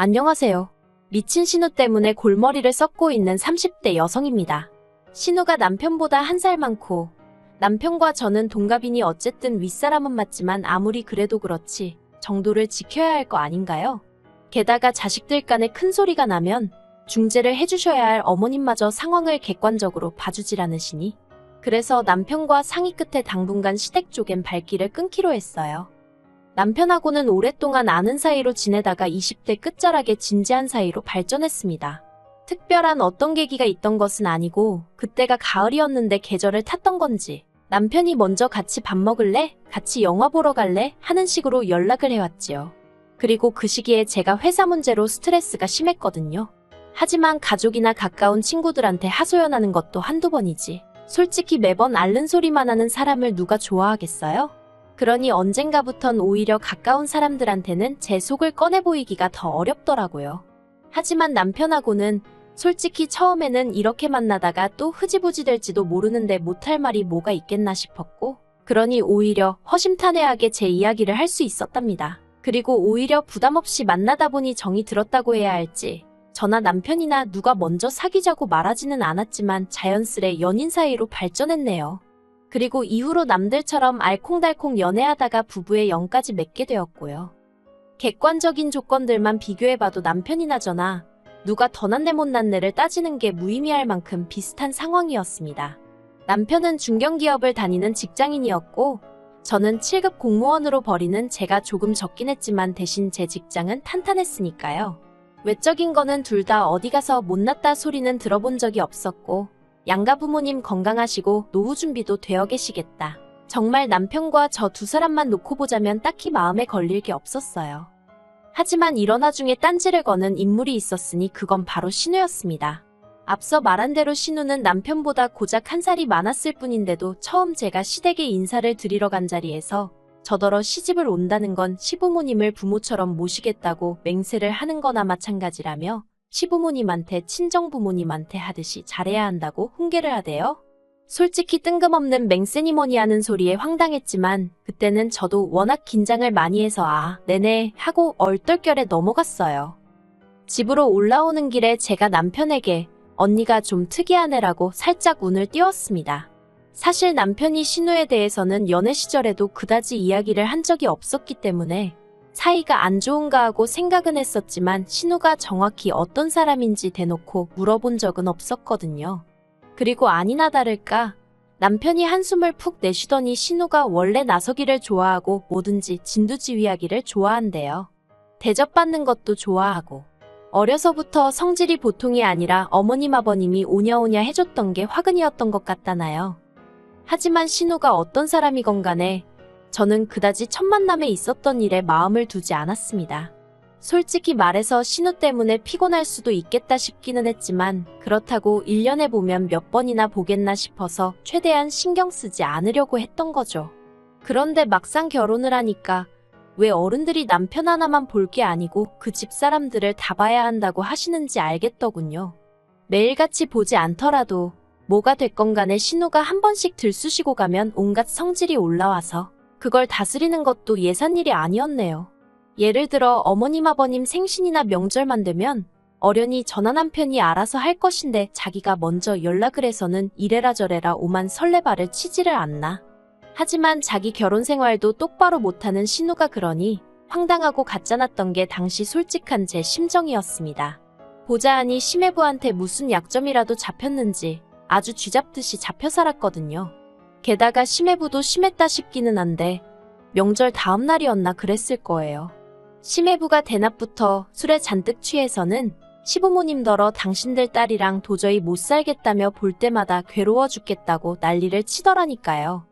안녕하세요. 미친 신우 때문에 골머리를 썩고 있는 30대 여성입니다. 신우가 남편보다 한 살 많고 남편과 저는 동갑이니 어쨌든 윗사람은 맞지만 아무리 그래도 그렇지 정도를 지켜야 할 거 아닌가요? 게다가 자식들 간에 큰 소리가 나면 중재를 해주셔야 할 어머님마저 상황을 객관적으로 봐주질 않으시니 그래서 남편과 상의 끝에 당분간 시댁 쪽엔 발길을 끊기로 했어요. 남편하고는 오랫동안 아는 사이로 지내다가 20대 끝자락에 진지한 사이로 발전했습니다. 특별한 어떤 계기가 있던 것은 아니고 그때가 가을이었는데 계절을 탔던 건지 남편이 먼저 같이 밥 먹을래? 같이 영화 보러 갈래? 하는 식으로 연락을 해왔지요. 그리고 그 시기에 제가 회사 문제로 스트레스가 심했거든요. 하지만 가족이나 가까운 친구들한테 하소연하는 것도 한두 번이지. 솔직히 매번 앓는 소리만 하는 사람을 누가 좋아하겠어요? 그러니 언젠가부턴 오히려 가까운 사람들한테는 제 속을 꺼내 보이기가 더 어렵더라고요. 하지만 남편하고는 솔직히 처음에는 이렇게 만나다가 또 흐지부지 될지도 모르는데 못할 말이 뭐가 있겠나 싶었고 그러니 오히려 허심탄회하게 제 이야기를 할 수 있었답니다. 그리고 오히려 부담 없이 만나다 보니 정이 들었다고 해야 할지 저나 남편이나 누가 먼저 사귀자고 말하지는 않았지만 자연스레 연인 사이로 발전했네요. 그리고 이후로 남들처럼 알콩달콩 연애하다가 부부의 영까지 맺게 되었고요. 객관적인 조건들만 비교해봐도 남편이나 저나 누가 더 낫네 못낫네를 따지는 게 무의미할 만큼 비슷한 상황이었습니다. 남편은 중견기업을 다니는 직장인이었고 저는 7급 공무원으로 벌이는 제가 조금 적긴 했지만 대신 제 직장은 탄탄했으니까요. 외적인 거는 둘 다 어디 가서 못났다 소리는 들어본 적이 없었고 양가 부모님 건강하시고 노후 준비도 되어 계시겠다. 정말 남편과 저 두 사람만 놓고 보자면 딱히 마음에 걸릴 게 없었어요. 하지만 이런 와중에 딴지를 거는 인물이 있었으니 그건 바로 신우였습니다. 앞서 말한 대로 신우는 남편보다 고작 한 살이 많았을 뿐인데도 처음 제가 시댁에 인사를 드리러 간 자리에서 저더러 시집을 온다는 건 시부모님을 부모처럼 모시겠다고 맹세를 하는 거나 마찬가지라며 시부모님한테 친정부모님한테 하듯이 잘해야 한다고 훈계를 하대요. 솔직히 뜬금없는 맹세니 뭐니 하는 소리에 황당했지만 그때는 저도 워낙 긴장을 많이 해서 네네 하고 얼떨결에 넘어갔어요. 집으로 올라오는 길에 제가 남편에게 언니가 좀 특이한 애라고 살짝 운을 띄웠습니다. 사실 남편이 신우에 대해서는 연애 시절에도 그다지 이야기를 한 적이 없었기 때문에 사이가 안 좋은가 하고 생각은 했었지만 신우가 정확히 어떤 사람인지 대놓고 물어본 적은 없었거든요. 그리고 아니나 다를까 남편이 한숨을 푹 내쉬더니 신우가 원래 나서기를 좋아하고 뭐든지 진두지휘하기를 좋아한대요. 대접받는 것도 좋아하고 어려서부터 성질이 보통이 아니라 어머님 아버님이 오냐오냐 해줬던 게 화근이었던 것 같다나요. 하지만 신우가 어떤 사람이건 간에 저는 그다지 첫 만남에 있었던 일에 마음을 두지 않았습니다. 솔직히 말해서 신우 때문에 피곤할 수도 있겠다 싶기는 했지만 그렇다고 1년에 보면 몇 번이나 보겠나 싶어서 최대한 신경 쓰지 않으려고 했던 거죠. 그런데 막상 결혼을 하니까 왜 어른들이 남편 하나만 볼 게 아니고 그 집 사람들을 다 봐야 한다고 하시는지 알겠더군요. 매일같이 보지 않더라도 뭐가 됐건 간에 신우가 한 번씩 들쑤시고 가면 온갖 성질이 올라와서 그걸 다스리는 것도 예산일이 아니었네요. 예를 들어 어머님 아버님 생신이나 명절만 되면 어련히 전화 남편이 알아서 할 것인데 자기가 먼저 연락을 해서는 이래라 저래라 오만 설레발을 치지를 않나. 하지만 자기 결혼 생활도 똑바로 못하는 신우가 그러니 황당하고 가짜났던 게 당시 솔직한 제 심정이었습니다. 보자하니 심해부한테 무슨 약점이라도 잡혔는지 아주 쥐잡듯이 잡혀 살았거든요. 게다가 심해부도 심했다 싶기는 한데 명절 다음 날이었나 그랬을 거예요. 심해부가 대낮부터 술에 잔뜩 취해서는 시부모님더러 당신들 딸이랑 도저히 못 살겠다며 볼 때마다 괴로워 죽겠다고 난리를 치더라니까요.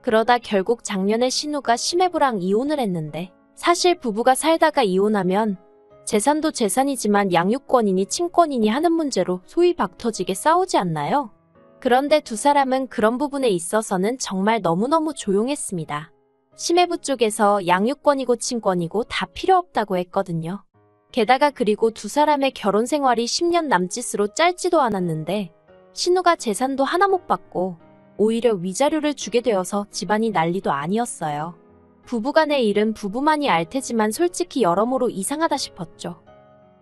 그러다 결국 작년에 신우가 심해부랑 이혼을 했는데 사실 부부가 살다가 이혼하면 재산도 재산이지만 양육권이니 친권이니 하는 문제로 소위 박터지게 싸우지 않나요? 그런데 두 사람은 그런 부분에 있어서는 정말 너무너무 조용했습니다. 심해부 쪽에서 양육권이고 친권이고 다 필요 없다고 했거든요. 게다가 그리고 두 사람의 결혼 생활이 10년 남짓으로 짧지도 않았는데 신우가 재산도 하나 못 받고 오히려 위자료를 주게 되어서 집안이 난리도 아니었어요. 부부간의 일은 부부만이 알 테지만 솔직히 여러모로 이상하다 싶었죠.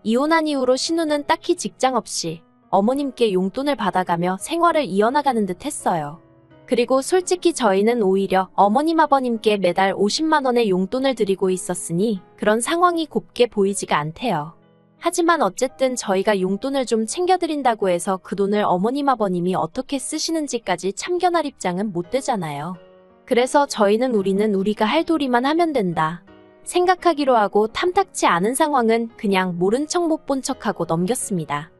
이혼한 이후로 신우는 딱히 직장 없이 어머님께 용돈을 받아가며 생활을 이어나가는 듯 했어요. 그리고 솔직히 저희는 오히려 어머님 아버님께 매달 50만 원의 용돈을 드리고 있었으니 그런 상황이 곱게 보이지가 않대요. 하지만 어쨌든 저희가 용돈을 좀 챙겨드린다고 해서 그 돈을 어머님 아버님이 어떻게 쓰시는지까지 참견할 입장은 못 되잖아요. 그래서 저희는 우리는 우리가 할 도리만 하면 된다 생각하기로 하고 탐탁치 않은 상황은 그냥 모른 척 못 본 척하고 넘겼습니다.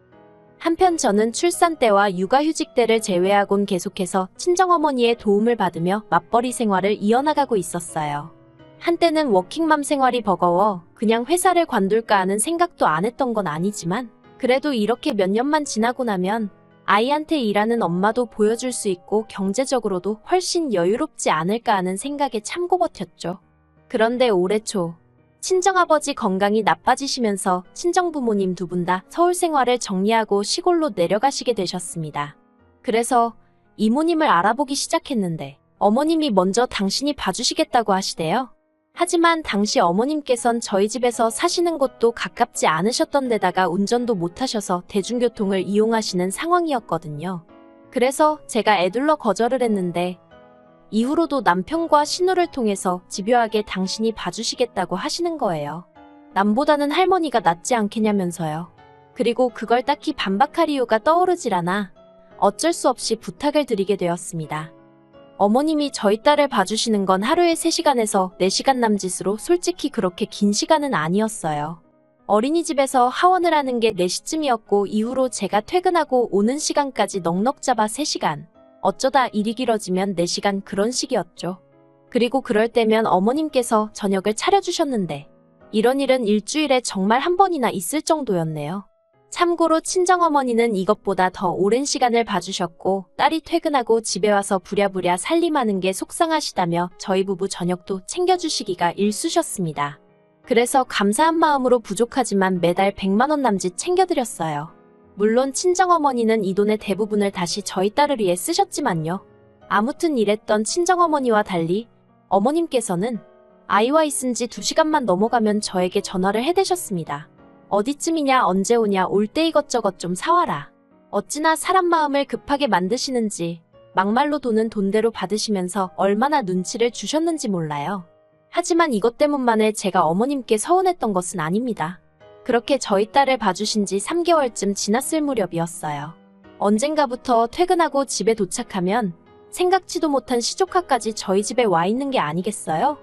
한편 저는 출산 때와 육아휴직 때를 제외하곤 계속해서 친정어머니의 도움을 받으며 맞벌이 생활을 이어나가고 있었어요. 한때는 워킹맘 생활이 버거워 그냥 회사를 관둘까 하는 생각도 안 했던 건 아니지만 그래도 이렇게 몇 년만 지나고 나면 아이한테 일하는 엄마도 보여줄 수 있고 경제적으로도 훨씬 여유롭지 않을까 하는 생각에 참고 버텼죠. 그런데 올해 초 친정아버지 건강이 나빠지시면서 친정부모님 두 분 다 서울 생활을 정리하고 시골로 내려가시게 되셨습니다. 그래서 이모님을 알아보기 시작했는데 어머님이 먼저 당신이 봐주시겠다고 하시대요. 하지만 당시 어머님께선 저희 집에서 사시는 곳도 가깝지 않으셨던 데다가 운전도 못하셔서 대중교통을 이용하시는 상황이었거든요. 그래서 제가 애둘러 거절을 했는데 이후로도 남편과 신우를 통해서 집요하게 당신이 봐주시겠다고 하시는 거예요. 남보다는 할머니가 낫지 않겠냐면서요. 그리고 그걸 딱히 반박할 이유가 떠오르질 않아 어쩔 수 없이 부탁을 드리게 되었습니다. 어머님이 저희 딸을 봐주시는 건 하루에 3시간에서 4시간 남짓으로 솔직히 그렇게 긴 시간은 아니었어요. 어린이집에서 하원을 하는 게 4시쯤이었고 이후로 제가 퇴근하고 오는 시간까지 넉넉 잡아 3시간. 어쩌다 일이 길어지면 4시간 그런 식이었죠. 그리고 그럴 때면 어머님께서 저녁을 차려주셨는데 이런 일은 일주일에 정말 한 번이나 있을 정도였네요. 참고로 친정어머니는 이것보다 더 오랜 시간을 봐주셨고 딸이 퇴근하고 집에 와서 부랴부랴 살림하는 게 속상하시다며 저희 부부 저녁도 챙겨주시기가 일쑤셨습니다. 그래서 감사한 마음으로 부족하지만 매달 100만 원 남짓 챙겨드렸어요. 물론 친정어머니는 이 돈의 대부분을 다시 저희 딸을 위해 쓰셨지만요. 아무튼 이랬던 친정어머니와 달리 어머님께서는 아이와 있은 지 2시간만 넘어가면 저에게 전화를 해대셨습니다. 어디쯤이냐 언제 오냐 올 때 이것저것 좀 사와라. 어찌나 사람 마음을 급하게 만드시는지 막말로 돈은 돈대로 받으시면서 얼마나 눈치를 주셨는지 몰라요. 하지만 이것 때문만에 제가 어머님께 서운했던 것은 아닙니다. 그렇게 저희 딸을 봐주신 지 3개월쯤 지났을 무렵이었어요. 언젠가부터 퇴근하고 집에 도착하면 생각지도 못한 시조카까지 저희 집에 와 있는 게 아니겠어요?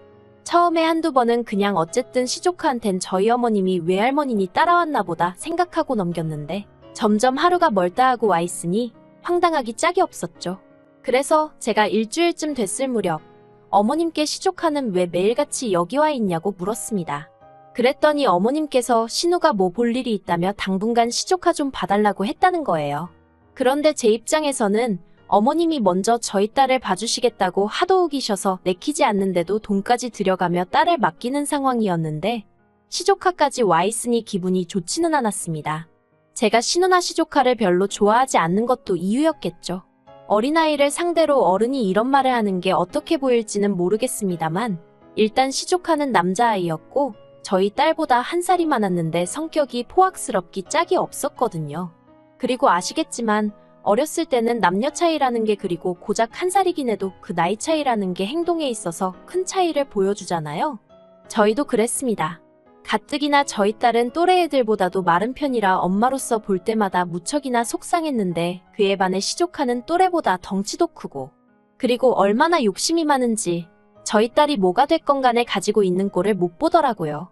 처음에 한두 번은 그냥 어쨌든 시조카한텐 저희 어머님이 외할머니니 따라왔나 보다 생각하고 넘겼는데 점점 하루가 멀다 하고 와 있으니 황당하기 짝이 없었죠. 그래서 제가 일주일쯤 됐을 무렵 어머님께 시조카는 왜 매일같이 여기 와 있냐고 물었습니다. 그랬더니 어머님께서 신우가 뭐 볼 일이 있다며 당분간 시조카 좀 봐달라고 했다는 거예요. 그런데 제 입장에서는 어머님이 먼저 저희 딸을 봐주시겠다고 하도 우기셔서 내키지 않는데도 돈까지 들여가며 딸을 맡기는 상황이었는데 시조카까지 와 있으니 기분이 좋지는 않았습니다. 제가 신우나 시조카를 별로 좋아하지 않는 것도 이유였겠죠. 어린아이를 상대로 어른이 이런 말을 하는 게 어떻게 보일지는 모르겠습니다만 일단 시조카는 남자아이였고 저희 딸보다 1살이 많았는데 성격이 포악스럽기 짝이 없었거든요. 그리고 아시겠지만 어렸을 때는 남녀 차이라는 게 그리고 고작 1살이긴 해도 그 나이 차이라는 게 행동에 있어서 큰 차이를 보여주잖아요. 저희도 그랬습니다. 가뜩이나 저희 딸은 또래 애들보다도 마른 편이라 엄마로서 볼 때마다 무척이나 속상했는데 그에 반해 시조카는 또래보다 덩치도 크고 그리고 얼마나 욕심이 많은지 저희 딸이 뭐가 됐건 간에 가지고 있는 꼴을 못 보더라고요.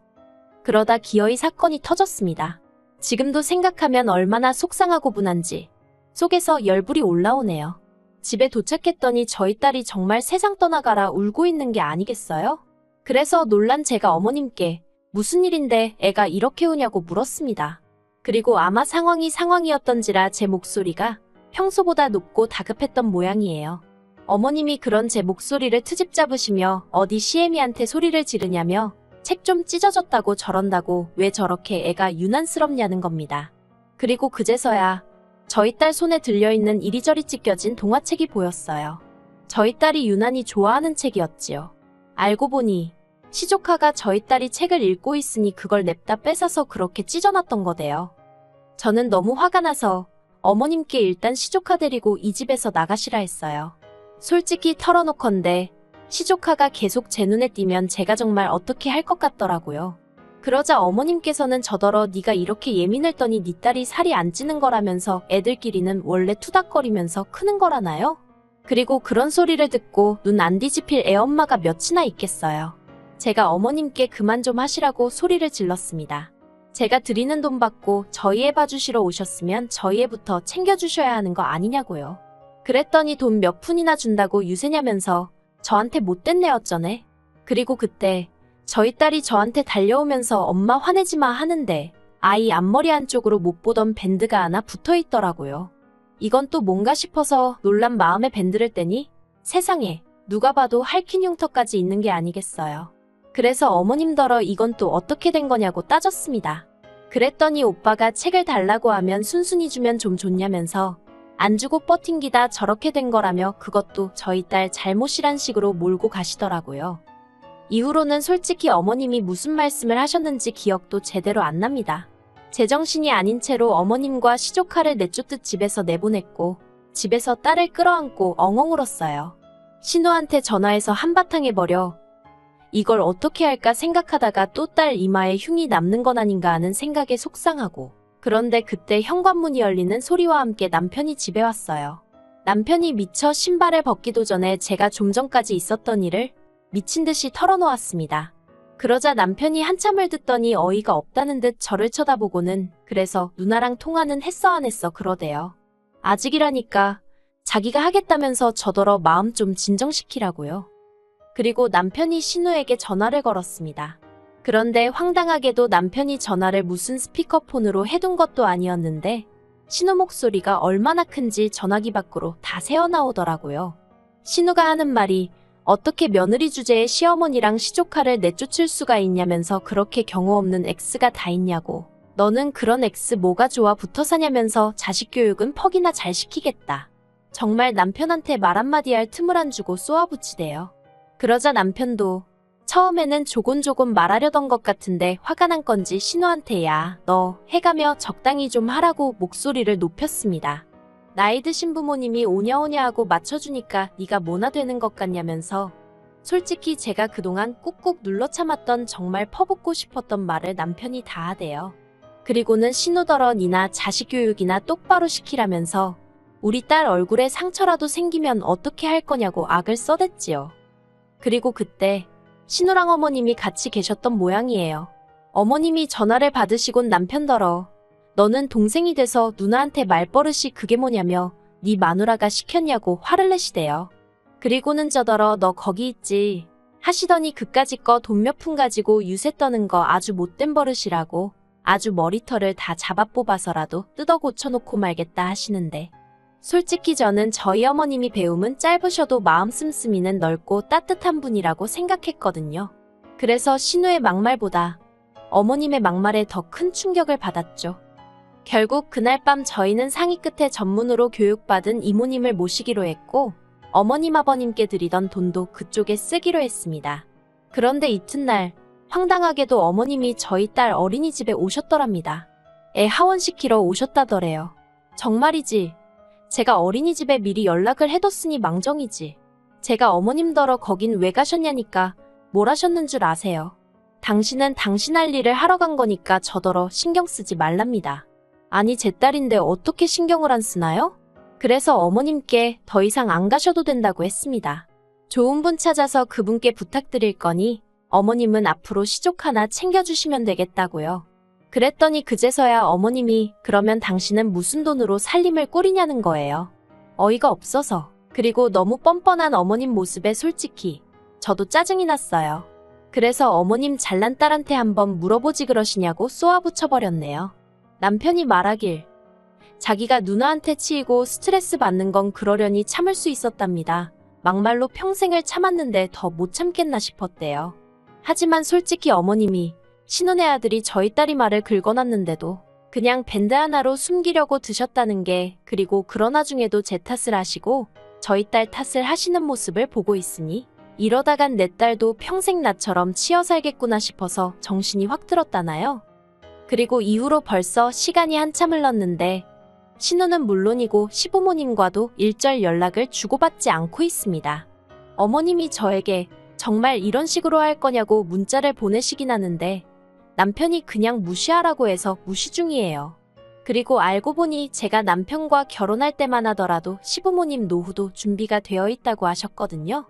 그러다 기어이 사건이 터졌습니다. 지금도 생각하면 얼마나 속상하고 분한지 속에서 열불이 올라오네요. 집에 도착했더니 저희 딸이 정말 세상 떠나가라 울고 있는 게 아니겠어요? 그래서 놀란 제가 어머님께 무슨 일인데 애가 이렇게 우냐고 물었습니다. 그리고 아마 상황이었던지라 제 목소리가 평소보다 높고 다급했던 모양이에요. 어머님이 그런 제 목소리를 트집 잡으시며 어디 시애미한테 소리를 지르냐며 책 좀 찢어졌다고 저런다고 왜 저렇게 애가 유난스럽냐는 겁니다. 그리고 그제서야 저희 딸 손에 들려있는 이리저리 찢겨진 동화책이 보였어요. 저희 딸이 유난히 좋아하는 책이었지요. 알고 보니 시조카가 저희 딸이 책을 읽고 있으니 그걸 냅다 뺏어서 그렇게 찢어놨던 거대요. 저는 너무 화가 나서 어머님께 일단 시조카 데리고 이 집에서 나가시라 했어요. 솔직히 털어놓건대 시조카가 계속 제 눈에 띄면 제가 정말 어떻게 할 것 같더라고요. 그러자 어머님께서는 저더러 네가 이렇게 예민을 떠니 네 딸이 살이 안 찌는 거라면서 애들끼리는 원래 투닥거리면서 크는 거라나요? 그리고 그런 소리를 듣고 눈 안 뒤집힐 애엄마가 몇이나 있겠어요. 제가 어머님께 그만 좀 하시라고 소리를 질렀습니다. 제가 드리는 돈 받고 저희 애 봐주시러 오셨으면 저희 애부터 챙겨주셔야 하는 거 아니냐고요. 그랬더니 돈 몇 푼이나 준다고 유세냐면서 저한테 못된 내 어쩌네. 그리고 그때 저희 딸이 저한테 달려오면서 엄마 화내지 마 하는데 아이 앞머리 한쪽으로 못 보던 밴드가 하나 붙어 있더라고요. 이건 또 뭔가 싶어서 놀란 마음에 밴드를 떼니 세상에 누가 봐도 할킨 흉터까지 있는 게 아니겠어요. 그래서 어머님더러 이건 또 어떻게 된 거냐고 따졌습니다. 그랬더니 오빠가 책을 달라고 하면 순순히 주면 좀 좋냐면서 안 주고 뻗팅기다 저렇게 된 거라며 그것도 저희 딸 잘못이란 식으로 몰고 가시더라고요. 이후로는 솔직히 어머님이 무슨 말씀을 하셨는지 기억도 제대로 안 납니다. 제정신이 아닌 채로 어머님과 시조카를 내쫓듯 집에서 내보냈고 집에서 딸을 끌어안고 엉엉 울었어요. 신우한테 전화해서 한바탕 해버려 이걸 어떻게 할까 생각하다가 또 딸 이마에 흉이 남는 건 아닌가 하는 생각에 속상하고 그런데 그때 현관문이 열리는 소리와 함께 남편이 집에 왔어요. 남편이 미처 신발을 벗기도 전에 제가 좀 전까지 있었던 일을 미친 듯이 털어놓았습니다. 그러자 남편이 한참을 듣더니 어이가 없다는 듯 저를 쳐다보고는 그래서 누나랑 통화는 했어 안 했어 그러대요. 아직이라니까 자기가 하겠다면서 저더러 마음 좀 진정시키라고요. 그리고 남편이 신우에게 전화를 걸었습니다. 그런데 황당하게도 남편이 전화를 무슨 스피커폰으로 해둔 것도 아니었는데 신우 목소리가 얼마나 큰지 전화기 밖으로 다 새어나오더라고요. 신우가 하는 말이 어떻게 며느리 주제에 시어머니랑 시조카를 내쫓을 수가 있냐면서 그렇게 경우 없는 X가 다 있냐고. 너는 그런 X 뭐가 좋아 붙어 사냐면서 자식 교육은 퍽이나 잘 시키겠다. 정말 남편한테 말 한마디 할 틈을 안 주고 쏘아붙이대요. 그러자 남편도 처음에는 조곤조곤 말하려던 것 같은데 화가 난 건지 신우한테 야, 너 해가며 적당히 좀 하라고 목소리를 높였습니다. 나이 드신 부모님이 오냐오냐 하고 맞춰주니까 네가 뭐나 되는 것 같냐면서 솔직히 제가 그동안 꾹꾹 눌러 참았던 정말 퍼붓고 싶었던 말을 남편이 다 하대요. 그리고는 신우더러 니나 자식 교육이나 똑바로 시키라면서 우리 딸 얼굴에 상처라도 생기면 어떻게 할 거냐고 악을 써댔지요. 그리고 그때 신우랑 어머님이 같이 계셨던 모양이에요. 어머님이 전화를 받으시곤 남편더러 너는 동생이 돼서 누나한테 말버릇이 그게 뭐냐며 네 마누라가 시켰냐고 화를 내시대요. 그리고는 저더러 너 거기 있지 하시더니 그까짓 거 돈 몇 푼 가지고 유세 떠는 거 아주 못된 버릇이라고 아주 머리털을 다 잡아 뽑아서라도 뜯어 고쳐놓고 말겠다 하시는데 솔직히 저는 저희 어머님이 배움은 짧으셔도 마음 씀씀이는 넓고 따뜻한 분이라고 생각했거든요. 그래서 신우의 막말보다 어머님의 막말에 더 큰 충격을 받았죠. 결국 그날 밤 저희는 상의 끝에 전문으로 교육받은 이모님을 모시기로 했고 어머님 아버님께 드리던 돈도 그쪽에 쓰기로 했습니다. 그런데 이튿날 황당하게도 어머님이 저희 딸 어린이집에 오셨더랍니다. 애 하원시키러 오셨다더래요. 정말이지. 제가 어린이집에 미리 연락을 해뒀으니 망정이지. 제가 어머님더러 거긴 왜 가셨냐니까 뭘 하셨는 줄 아세요. 당신은 당신 할 일을 하러 간 거니까 저더러 신경 쓰지 말랍니다. 아니 제 딸인데 어떻게 신경을 안 쓰나요? 그래서 어머님께 더 이상 안 가셔도 된다고 했습니다. 좋은 분 찾아서 그분께 부탁드릴 거니 어머님은 앞으로 시족 하나 챙겨주시면 되겠다고요. 그랬더니 그제서야 어머님이 그러면 당신은 무슨 돈으로 살림을 꾸리냐는 거예요. 어이가 없어서. 그리고 너무 뻔뻔한 어머님 모습에 솔직히 저도 짜증이 났어요. 그래서 어머님 잘난 딸한테 한번 물어보지 그러시냐고 쏘아붙여버렸네요. 남편이 말하길 자기가 누나한테 치이고 스트레스 받는 건 그러려니 참을 수 있었답니다. 막말로 평생을 참았는데 더 못 참겠나 싶었대요. 하지만 솔직히 어머님이 신혼의 아들이 저희 딸이 말을 긁어놨는데도 그냥 밴드 하나로 숨기려고 드셨다는 게 그리고 그런 와중에도 제 탓을 하시고 저희 딸 탓을 하시는 모습을 보고 있으니 이러다간 내 딸도 평생 나처럼 치여 살겠구나 싶어서 정신이 확 들었다나요? 그리고 이후로 벌써 시간이 한참 흘렀는데 신우는 물론이고 시부모님과도 일절 연락을 주고받지 않고 있습니다. 어머님이 저에게 정말 이런 식으로 할 거냐고 문자를 보내시긴 하는데 남편이 그냥 무시하라고 해서 무시 중이에요. 그리고 알고 보니 제가 남편과 결혼할 때만 하더라도 시부모님 노후도 준비가 되어 있다고 하셨거든요.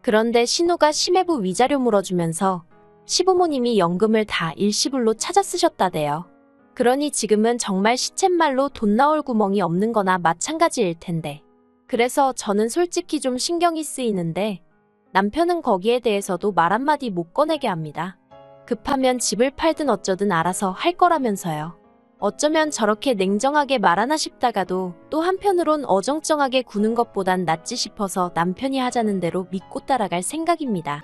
그런데 신우가 심해부 위자료 물어주면서 시부모님이 연금을 다 일시불로 찾아 쓰셨다대요. 그러니 지금은 정말 시쳇말로 돈 나올 구멍이 없는 거나 마찬가지일 텐데. 그래서 저는 솔직히 좀 신경이 쓰이는데 남편은 거기에 대해서도 말 한마디 못 꺼내게 합니다. 급하면 집을 팔든 어쩌든 알아서 할 거라면서요. 어쩌면 저렇게 냉정하게 말하나 싶다가도 또 한편으론 어정쩡하게 구는 것보단 낫지 싶어서 남편이 하자는 대로 믿고 따라갈 생각입니다.